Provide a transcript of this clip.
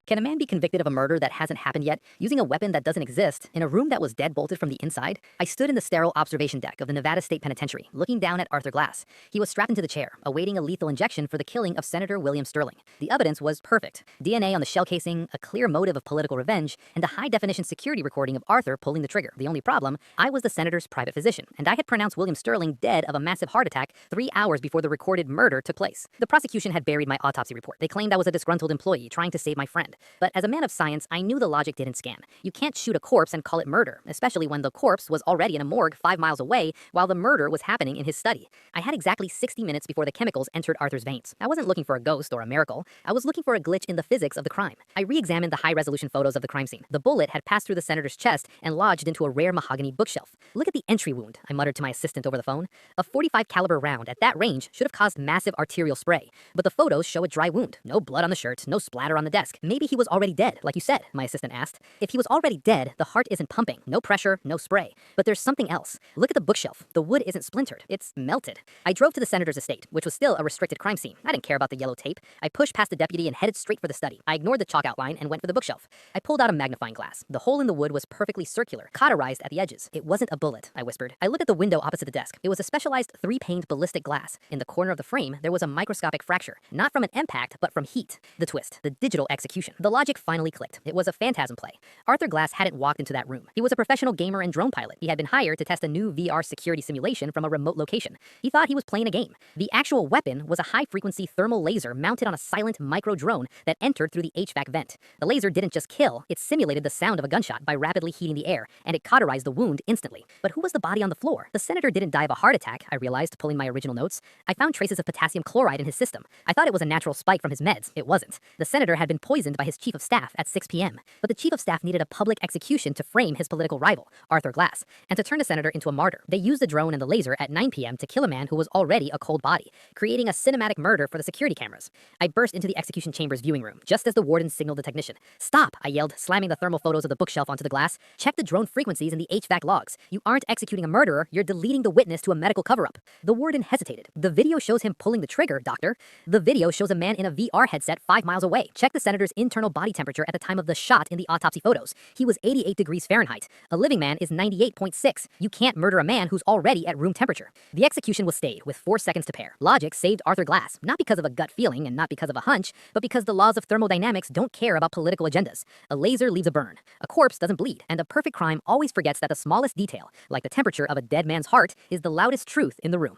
Can a man be convicted of a murder that hasn't happened yet, using a weapon that doesn't exist, in a room that was dead-bolted from the inside? I stood in the sterile observation deck of the Nevada State Penitentiary, looking down at Arthur Glass. He was strapped into the chair, awaiting a lethal injection for the killing of Senator William Sterling. The evidence was perfect. DNA on the shell casing, a clear motive of political revenge, and a high-definition security recording of Arthur pulling the trigger. The only problem, I was the senator's private physician, and I had pronounced William Sterling dead of a massive heart attack 3 hours before the recorded murder took place. The prosecution had buried my autopsy report. They claimed I was a disgruntled employee trying to save my friend. But as a man of science, I knew the logic didn't scan. You can't shoot a corpse and call it murder, especially when the corpse was already in a morgue 5 miles away while the murder was happening in his study. I had exactly 60 minutes before the chemicals entered Arthur's veins. I wasn't looking for a ghost or a miracle. I was looking for a glitch in the physics of the crime. I re-examined the high-resolution photos of the crime scene. The bullet had passed through the senator's chest and lodged into a rare mahogany bookshelf. Look at the entry wound, I muttered to my assistant over the phone. A .45 caliber round at that range should have caused massive arterial spray, but the photos show a dry wound. No blood on the shirt, no splatter on the desk. Maybe he was already dead, like you said, my assistant asked. If he was already dead, the heart isn't pumping, no pressure, no spray. But there's something else. Look at the bookshelf. The wood isn't splintered, it's melted. I drove to the senator's estate, which was still a restricted crime scene. I didn't care about the yellow tape. I pushed past the deputy and headed straight for the study. I ignored the chalk outline and went for the bookshelf. I pulled out a magnifying glass. The hole in the wood was perfectly circular, cauterized at the edges. It wasn't a bullet, I whispered. I looked at the window opposite the desk. It was a specialized 3-paned ballistic glass. In the corner of the frame, there was a microscopic fracture, not from an impact, but from heat. The twist, the digital execution. The logic finally clicked. It was a phantasm play. Arthur Glass hadn't walked into that room. He was a professional gamer and drone pilot. He had been hired to test a new VR security simulation from a remote location. He thought he was playing a game. The actual weapon was a high-frequency thermal laser mounted on a silent micro-drone that entered through the HVAC vent. The laser didn't just kill, it simulated the sound of a gunshot by rapidly heating the air, and it cauterized the wound instantly. But who was the body on the floor? The senator didn't die of a heart attack, I realized, pulling my original notes. I found traces of potassium chloride in his system. I thought it was a natural spike from his meds. It wasn't. The senator had been poisoned by his chief of staff at 6 p.m. But the chief of staff needed a public execution to frame his political rival, Arthur Glass, and to turn the senator into a martyr. They used the drone and the laser at 9 p.m. to kill a man who was already a cold body, creating a cinematic murder for the security cameras. I burst into the execution chamber's viewing room, just as the warden signaled the technician. "Stop!" I yelled, slamming the thermal photos of the bookshelf onto the glass. "Check the drone frequencies in the HVAC logs. You aren't executing a murderer, you're deleting the witness to a medical cover-up." The warden hesitated. "The video shows him pulling the trigger, doctor. The video shows a man in a VR headset 5 miles away. Check the senator's internal body temperature at the time of the shot in the autopsy photos. He was 88 degrees Fahrenheit. A living man is 98.6. You can't murder a man who's already at room temperature." The execution was stayed with 4 seconds to pair. Logic saved Arthur Glass, not because of a gut feeling and not because of a hunch, but because the laws of thermodynamics don't care about political agendas. A laser leaves a burn. A corpse doesn't bleed, and a perfect crime always forgets that the smallest detail, like the temperature of a dead man's heart, is the loudest truth in the room.